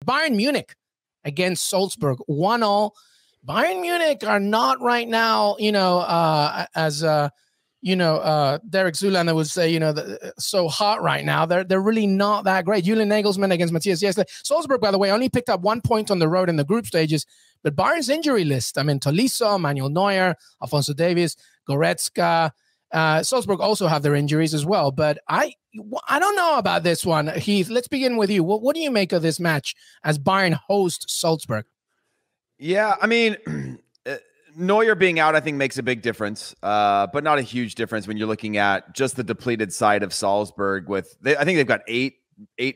Bayern Munich against Salzburg, 1-0. Bayern Munich are not right now, as Derek Zoolander would say, so hot right now. They're really not that great. Julian Nagelsmann against Matthias Jessler. Salzburg, by the way, only picked up 1 point on the road in the group stages. But Bayern's injury list, I mean, Tolisso, Manuel Neuer, Alphonso Davies, Goretzka. Salzburg also have their injuries as well. But I don't know about this one. Heath, let's begin with you. What do you make of this match as Bayern host Salzburg? Yeah, I mean, Neuer being out, I think, makes a big difference, but not a huge difference when you're looking at just the depleted side of Salzburg. I think they've got eight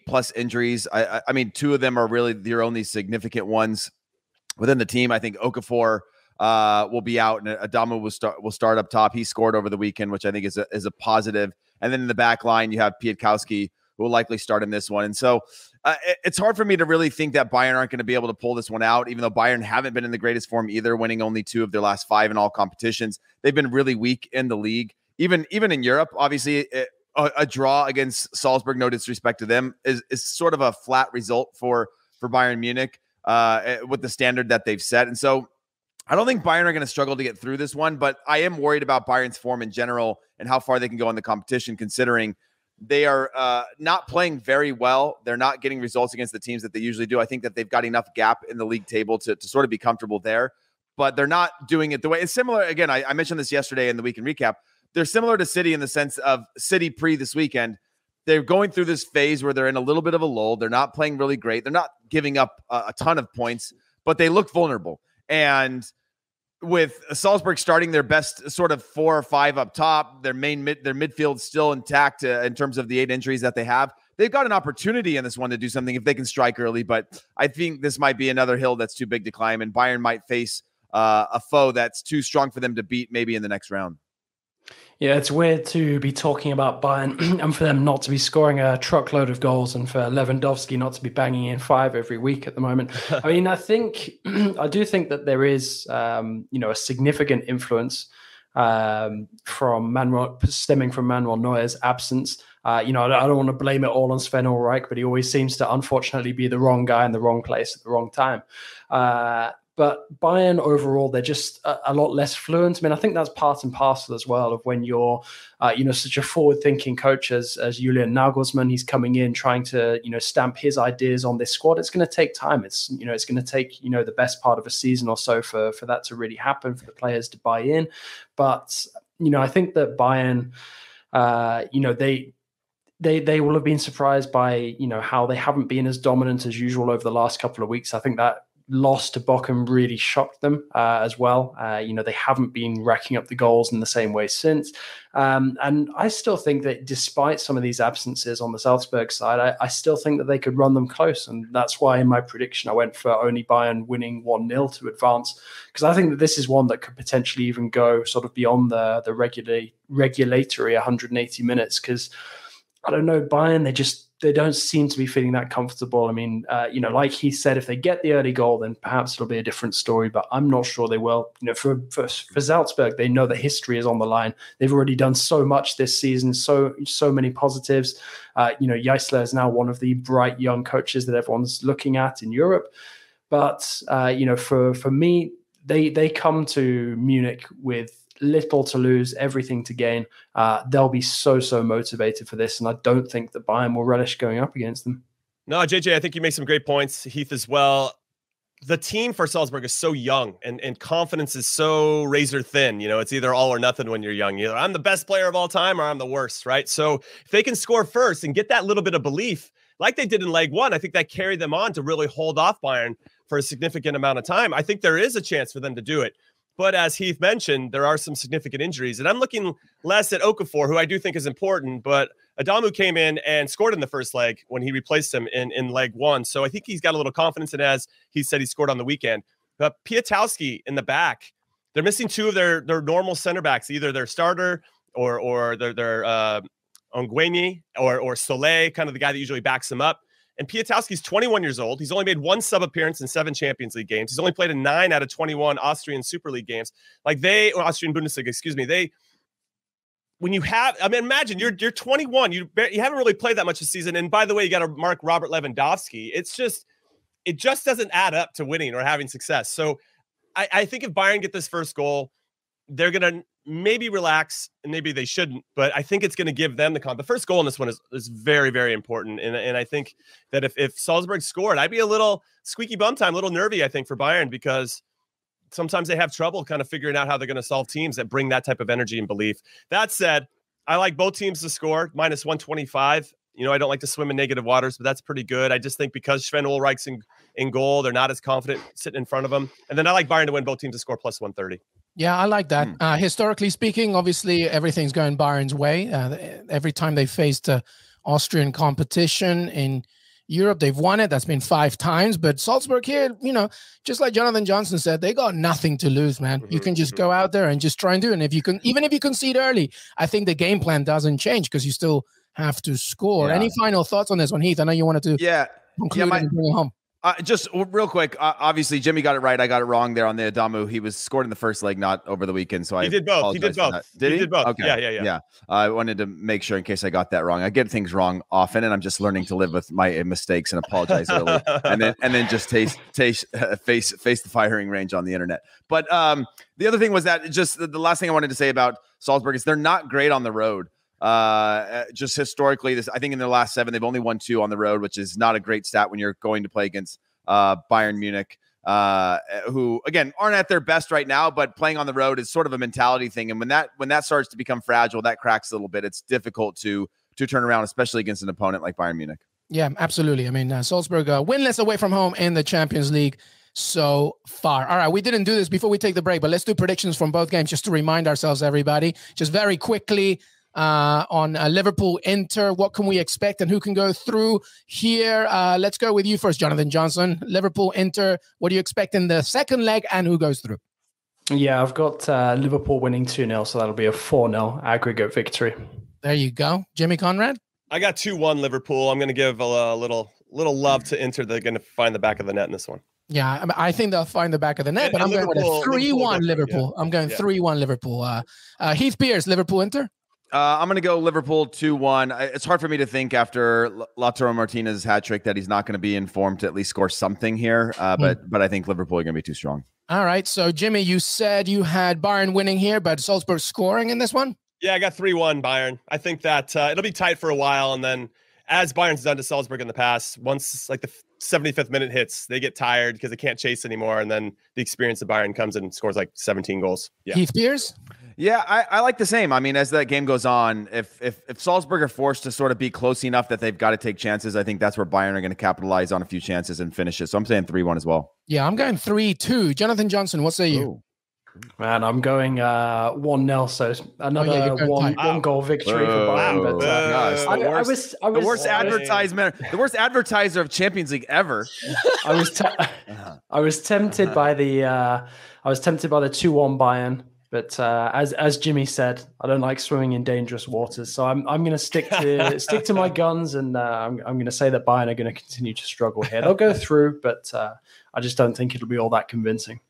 plus injuries. I mean, 2 of them are really their only significant ones within the team. I think Okafor will be out, and Adeyemi will start up top. He scored over the weekend, which I think is a positive. And then in the back line, you have Piatkowski, who will likely start in this one. And so it's hard for me to really think that Bayern aren't going to be able to pull this one out, even though Bayern haven't been in the greatest form either, winning only 2 of their last 5 in all competitions. They've been really weak in the league, even in Europe. Obviously, a draw against Salzburg, no disrespect to them, is sort of a flat result for Bayern Munich with the standard that they've set. And so I don't think Bayern are going to struggle to get through this one, but I am worried about Bayern's form in general and how far they can go in the competition, considering they are not playing very well. They're not getting results against the teams that they usually do. I think that they've got enough gap in the league table to sort of be comfortable there, but they're not doing it the way it's similar. Again, I mentioned this yesterday in the weekend recap. They're similar to City in the sense of City pre this weekend. They're going through this phase where they're in a little bit of a lull. They're not playing really great. They're not giving up a ton of points, but they look vulnerable. And with Salzburg starting their best sort of 4 or 5 up top, their midfield still intact in terms of the 8 injuries that they have. They've got an opportunity in this one to do something if they can strike early, but I think this might be another hill that's too big to climb, and Bayern might face a foe that's too strong for them to beat maybe in the next round. Yeah, it's weird to be talking about Bayern and for them not to be scoring a truckload of goals and for Lewandowski not to be banging in 5 every week at the moment. I mean, I do think that there is, a significant influence stemming from Manuel Neuer's absence. I don't want to blame it all on Sven Ulreich, but he always seems to unfortunately be the wrong guy in the wrong place at the wrong time. But Bayern overall, they're just a lot less fluent. I mean, I think that's part and parcel as well of when you're, such a forward-thinking coach as Julian Nagelsmann. He's coming in trying to, stamp his ideas on this squad. It's going to take time. It's going to take, the best part of a season or so for that to really happen, for the players to buy in. But, I think that Bayern, they will have been surprised by, how they haven't been as dominant as usual over the last couple of weeks. I think that loss to Bochum really shocked them as well. They haven't been racking up the goals in the same way since. And I still think that despite some of these absences on the Salzburg side, I still think that they could run them close. And that's why in my prediction, I went for only Bayern winning 1-0 to advance, because I think that this is one that could potentially even go sort of beyond the regulatory 180 minutes. Because I don't know, Bayern, they don't seem to be feeling that comfortable. I mean, like he said, if they get the early goal, then perhaps it'll be a different story, but I'm not sure they will. For Salzburg, they know that history is on the line. They've already done so much this season, so many positives. Jessler is now one of the bright young coaches that everyone's looking at in Europe. But, for me, they come to Munich with little to lose, everything to gain. They'll be so motivated for this, and I don't think that Bayern will relish going up against them. No, JJ, I think you make some great points. Heath as well. The team for Salzburg is so young, and confidence is so razor thin. It's either all or nothing when you're young. Either I'm the best player of all time or I'm the worst, right? So if they can score first and get that little bit of belief, like they did in leg 1, I think that carried them on to really hold off Bayern for a significant amount of time. I think there is a chance for them to do it. But as Heath mentioned, there are some significant injuries. And I'm looking less at Okafor, who I do think is important, but Adeyemi came in and scored in the first leg when he replaced him in leg 1. So I think he's got a little confidence, and as he said, he scored on the weekend. But Piatkowski in the back, they're missing 2 of their normal center backs, either their starter or their Ongueni or Soleil, kind of the guy that usually backs them up. And Piatkowski's 21 years old. He's only made 1 sub appearance in 7 Champions League games. He's only played in 9 out of 21 Austrian Super League games. Austrian Bundesliga, excuse me. Imagine you're 21. You haven't really played that much this season. And by the way, you got to mark Robert Lewandowski. It's just, it just doesn't add up to winning or having success. So I think if Bayern get this first goal, they're going to maybe relax, and maybe they shouldn't, but I think it's going to give them the first goal in this one is very, very important. And I think that if Salzburg scored, I'd be a little squeaky bum time, a little nervy, I think, for Bayern, because sometimes they have trouble kind of figuring out how they're going to solve teams that bring that type of energy and belief. That said, I like both teams to score, minus 125. I don't like to swim in negative waters, but that's pretty good. I just think because Sven Ulreich's in goal, they're not as confident sitting in front of them. And then I like Bayern to win both teams to score plus 130. Yeah, I like that. Historically speaking, obviously, everything's going Bayern's way. Every time they faced Austrian competition in Europe, they've won it. That's been 5 times. But Salzburg here, just like Jonathan Johnson said, they got nothing to lose, man. You can just go out there and just try and do it. And even if you concede early, I think the game plan doesn't change because you still have to score. Yeah. Any final thoughts on this one, Heath? I know you wanted to conclude and bring it home. Just real quick, obviously Jimmy got it right. I got it wrong there on the Adeyemi. He was scored in the first leg, not over the weekend. So he did both. He did both. Did he? Did both. Okay. Yeah. I wanted to make sure in case I got that wrong. I get things wrong often, and I'm just learning to live with my mistakes and apologize early, and then just face the firing range on the internet. But the other thing was that just the last thing I wanted to say about Salzburg is they're not great on the road. Just historically, I think in their last 7, they've only won 2 on the road, which is not a great stat when you're going to play against Bayern Munich, who again aren't at their best right now, but playing on the road is sort of a mentality thing. And when that starts to become fragile, that cracks a little bit. It's difficult to turn around, especially against an opponent like Bayern Munich. Yeah, absolutely. I mean, Salzburg winless away from home in the Champions League so far. All right, we didn't do this before we take the break, but let's do predictions from both games just to remind ourselves, everybody, just very quickly. On Liverpool Inter, what can we expect and who can go through here? Let's go with you first, Jonathan Johnson. Liverpool Inter, what do you expect in the second leg and who goes through? Yeah, I've got Liverpool winning 2-0, so that'll be a 4-0 aggregate victory. There you go. Jimmy Conrad? I got 2-1 Liverpool. I'm going to give a little love to Inter. They're going to find the back of the net in this one. Yeah, I think they'll find the back of the net, but I'm going with a 3-1 Liverpool. I'm going 3-1 Liverpool. Heath Pierce, Liverpool Inter? I'm going to go Liverpool 2-1. It's hard for me to think after Lautaro Martinez's hat trick that he's not going to be in form to at least score something here. But I think Liverpool are going to be too strong. All right. So, Jimmy, you said you had Bayern winning here, but Salzburg scoring in this one? Yeah, I got 3-1 Bayern. I think that it'll be tight for a while. And then as Bayern's done to Salzburg in the past, once like the 75th minute hits, they get tired because they can't chase anymore. And then the experience of Bayern comes in and scores like 17 goals. Yeah. Heath Pierce? Yeah, I like the same. I mean, as that game goes on, if Salzburg are forced to sort of be close enough that they've got to take chances, I think that's where Bayern are going to capitalize on a few chances and finish it. So I'm saying 3-1 as well. Yeah, I'm going 3-2. Jonathan Johnson, what say you? Ooh. Man, I'm going 1-0, so another one goal victory for Bayern. But the worst advertisement, the worst advertiser of Champions League ever. I was tempted by the 2-1 Bayern. But as Jimmy said, I don't like swimming in dangerous waters, so I'm going to stick to my guns, and I'm going to say that Bayern are going to continue to struggle here. They'll go through, but I just don't think it'll be all that convincing.